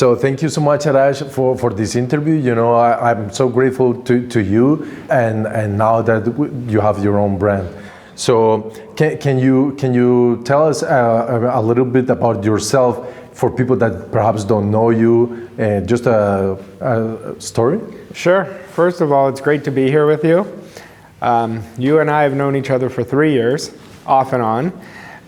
So thank you so much, Arash, for this interview. You know, I'm so grateful to you, and now that you have your own brand. So can you tell us a little bit about yourself for people that perhaps don't know you? Just a story. Sure. First of all, it's great to be here with you. You and I have known each other for 3 years, off and on.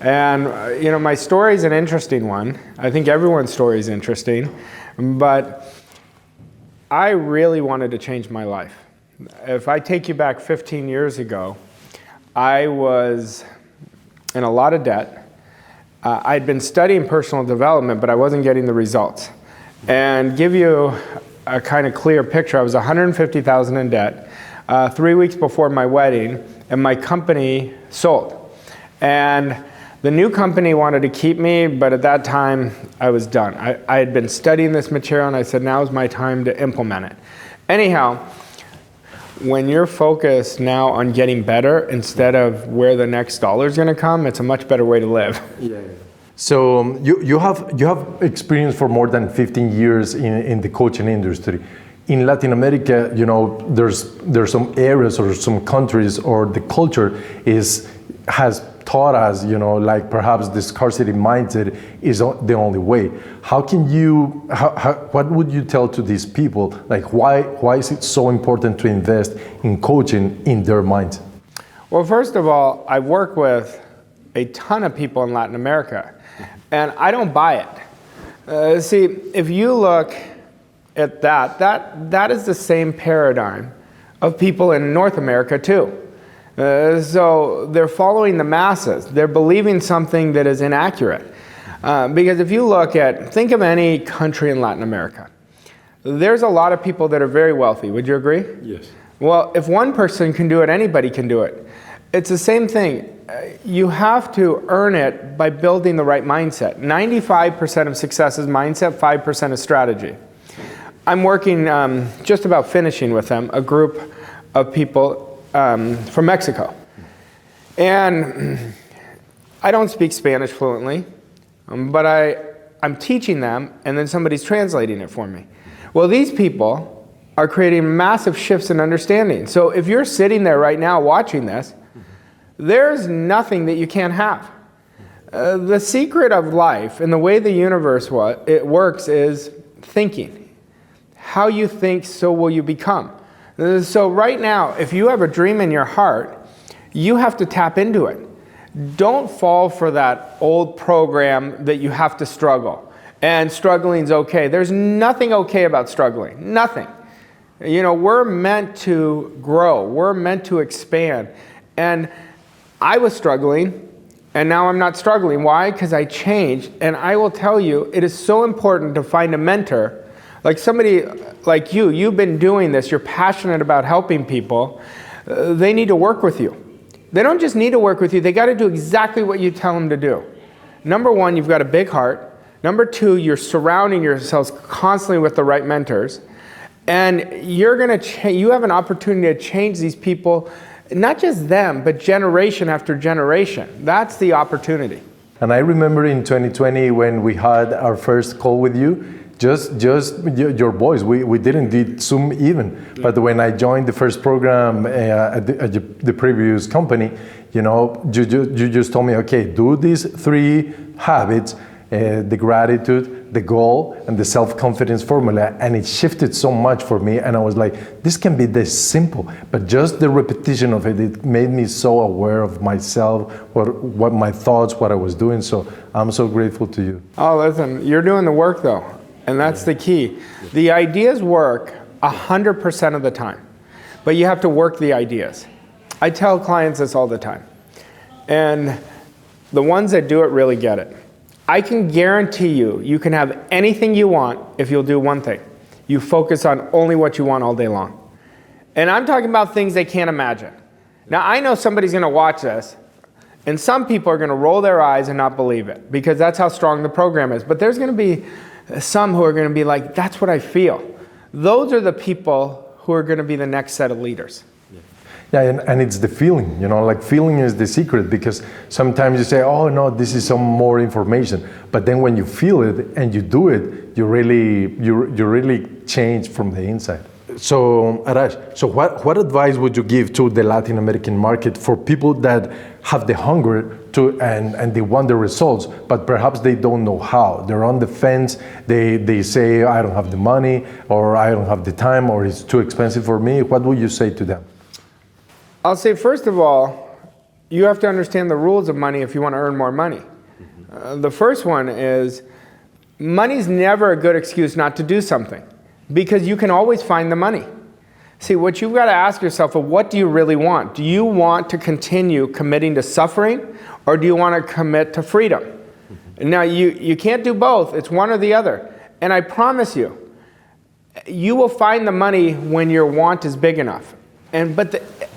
And you know, my story is an interesting one. I think everyone's story is interesting, but I really wanted to change my life. If I take you back 15 years ago, I was in a lot of debt. I'd been studying personal development, but I wasn't getting the results. And give you a kind of clear picture, I was $150,000 in debt 3 weeks before my wedding, and my company sold. And the new company wanted to keep me, but at that time, I was done. I had been studying this material, and I said, now's my time to implement it. Anyhow, when you're focused now on getting better instead of where the next dollar is going to come, it's a much better way to live. Yeah. So you have experience for more than 15 years in the coaching industry. In Latin America, you know, there's some areas or some countries, or the culture has taught us, you know, like perhaps the scarcity mindset is the only way. What would you tell to these people? Like, why is it so important to invest in coaching in their mind? Well, first of all, I work with a ton of people in Latin America, and I don't buy it. See, if you look at that is the same paradigm of people in North America too. So they're following the masses. They're believing something that is inaccurate. Because if you think of any country in Latin America, there's a lot of people that are very wealthy. Would you agree? Yes. Well, if one person can do it, anybody can do it. It's the same thing. You have to earn it by building the right mindset. 95% of success is mindset, 5% is strategy. I'm working, just about finishing with them, a group of people from Mexico. And I don't speak Spanish fluently, but I'm teaching them, and then somebody's translating it for me. Well, these people are creating massive shifts in understanding. So if you're sitting there right now watching this, there's nothing that you can't have. The secret of life and the way the universe works is thinking. How you think, so will you become. So right now, if you have a dream in your heart, you have to tap into it. Don't fall for that old program that you have to struggle. And struggling's okay. There's nothing okay about struggling. Nothing. You know, we're meant to grow. We're meant to expand. And I was struggling, and now I'm not struggling. Why? Because I changed. And I will tell you, it is so important to find a mentor. Like somebody like you've been doing this, you're passionate about helping people, they need to work with you. They don't just need to work with you, they got to do exactly what you tell them to do. Number one, you've got a big heart. Number two, you're surrounding yourselves constantly with the right mentors. And you have an opportunity to change these people, not just them, but generation after generation. That's the opportunity. And I remember in 2020 when we had our first call with you, just your voice. We didn't do Zoom even. But when I joined the first program at the previous company, you know, you just told me, okay, do these 3 habits, the gratitude, the goal, and the self-confidence formula. And it shifted so much for me. And I was like, this can be this simple. But just the repetition of it made me so aware of myself, what my thoughts, what I was doing. So I'm so grateful to you. Oh, listen, you're doing the work though. And that's the key. The ideas work 100% of the time, but you have to work the ideas. I tell clients this all the time. And the ones that do it really get it. I can guarantee you can have anything you want if you'll do one thing. You focus on only what you want all day long. And I'm talking about things they can't imagine. Now, I know somebody's going to watch this, and some people are going to roll their eyes and not believe it, because that's how strong the program is. But there's going to be some who are going to be like, that's what I feel. Those are the people who are going to be the next set of leaders. Yeah, and it's the feeling, you know, like feeling is the secret, because sometimes you say, oh no, this is some more information. But then when you feel it and you do it, you really change from the inside. So Arash, so what advice would you give to the Latin American market for people that have the hunger to and they want the results, but perhaps they don't know how? They're on the fence, they say, I don't have the money, or I don't have the time, or it's too expensive for me. What would you say to them? I'll say, first of all, you have to understand the rules of money if you want to earn more money. The first one is, money's never a good excuse not to do something, because you can always find the money. See, what you've got to ask yourself is, what do you really want? Do you want to continue committing to suffering, or do you want to commit to freedom? Now, you can't do both. It's one or the other. And I promise you, you will find the money when your want is big enough.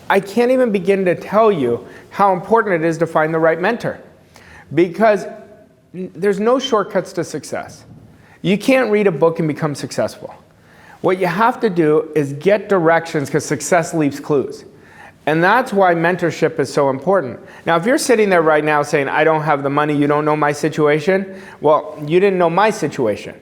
I can't even begin to tell you how important it is to find the right mentor, because there's no shortcuts to success. You can't read a book and become successful. What you have to do is get directions, because success leaves clues. And that's why mentorship is so important. Now, if you're sitting there right now saying, I don't have the money, you don't know my situation, well, you didn't know my situation.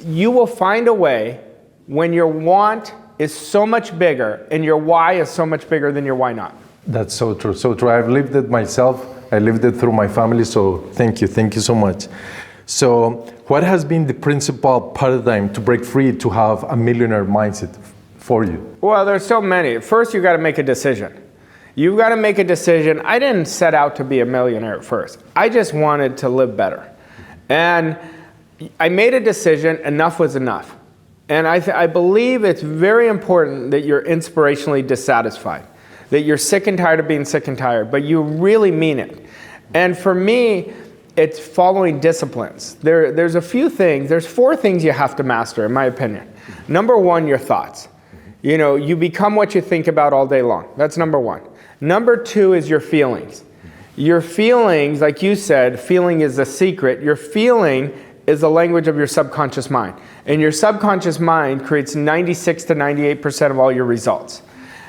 You will find a way when your want is so much bigger and your why is so much bigger than your why not. That's so true, so true. I've lived it myself. I lived it through my family, so thank you so much. So what has been the principal paradigm to break free to have a millionaire mindset for you? Well, there's so many. First, you've got to make a decision. You've got to make a decision. I didn't set out to be a millionaire at first. I just wanted to live better. And I made a decision, enough was enough. And I believe it's very important that you're inspirationally dissatisfied, that you're sick and tired of being sick and tired, but you really mean it. And for me, it's following disciplines. There's a few things, there's 4 things you have to master, in my opinion. Number 1, your thoughts. You know, you become what you think about all day long. That's number 1. Number 2 is your feelings. Your feelings, like you said, feeling is the secret. Your feeling is the language of your subconscious mind. And your subconscious mind creates 96 to 98% of all your results.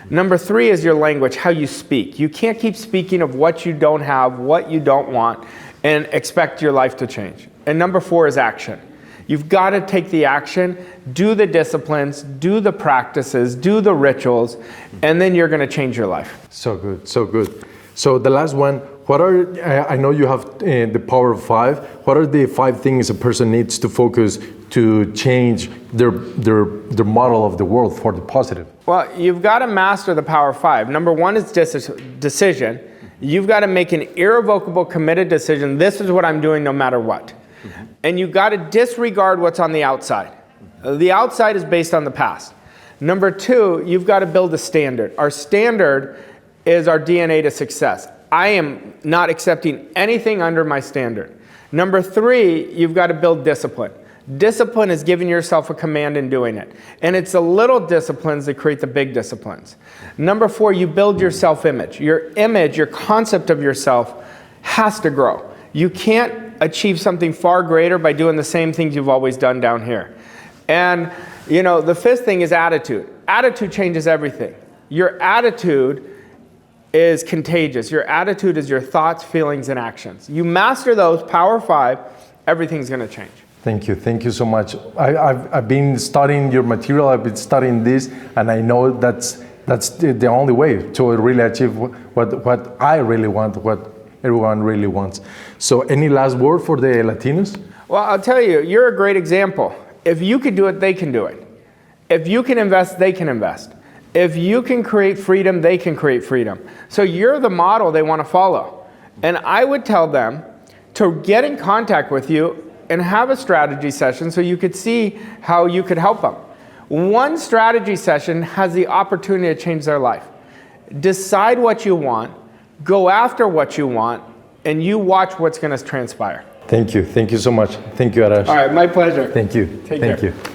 Number 3 is your language, how you speak. You can't keep speaking of what you don't have, what you don't want, and expect your life to change. And number 4 is action. You've got to take the action, do the disciplines, do the practices, do the rituals, and then you're going to change your life. So good, so good. So the last one, what are, I know you have the power of 5. What are the 5 things a person needs to focus to change their model of the world for the positive? Well, you've got to master the power of 5. Number 1 is decision. You've got to make an irrevocable, committed decision. This is what I'm doing no matter what. And you've got to disregard what's on the outside. The outside is based on the past. Number 2, you've got to build a standard. Our standard is our DNA to success. I am not accepting anything under my standard. Number 3, you've got to build discipline. Discipline is giving yourself a command and doing it. And it's the little disciplines that create the big disciplines. Number 4, you build your self-image. Your image, your concept of yourself has to grow. You can't achieve something far greater by doing the same things you've always done down here. And, you know, the 5th thing is attitude. Attitude changes everything. Your attitude is contagious. Your attitude is your thoughts, feelings, and actions. You master those, power 5, everything's going to change. Thank you so much. I've been studying your material, I've been studying this, and I know that's the only way to really achieve what I really want, what everyone really wants. So any last word for the Latinos? Well, I'll tell you, you're a great example. If you can do it, they can do it. If you can invest, they can invest. If you can create freedom, they can create freedom. So you're the model they want to follow. And I would tell them to get in contact with you and have a strategy session so you could see how you could help them. One strategy session has the opportunity to change their life. Decide what you want, go after what you want, and you watch what's going to transpire. Thank you so much. Thank you, Arash. All right, my pleasure. Thank you. Take care. Thank you.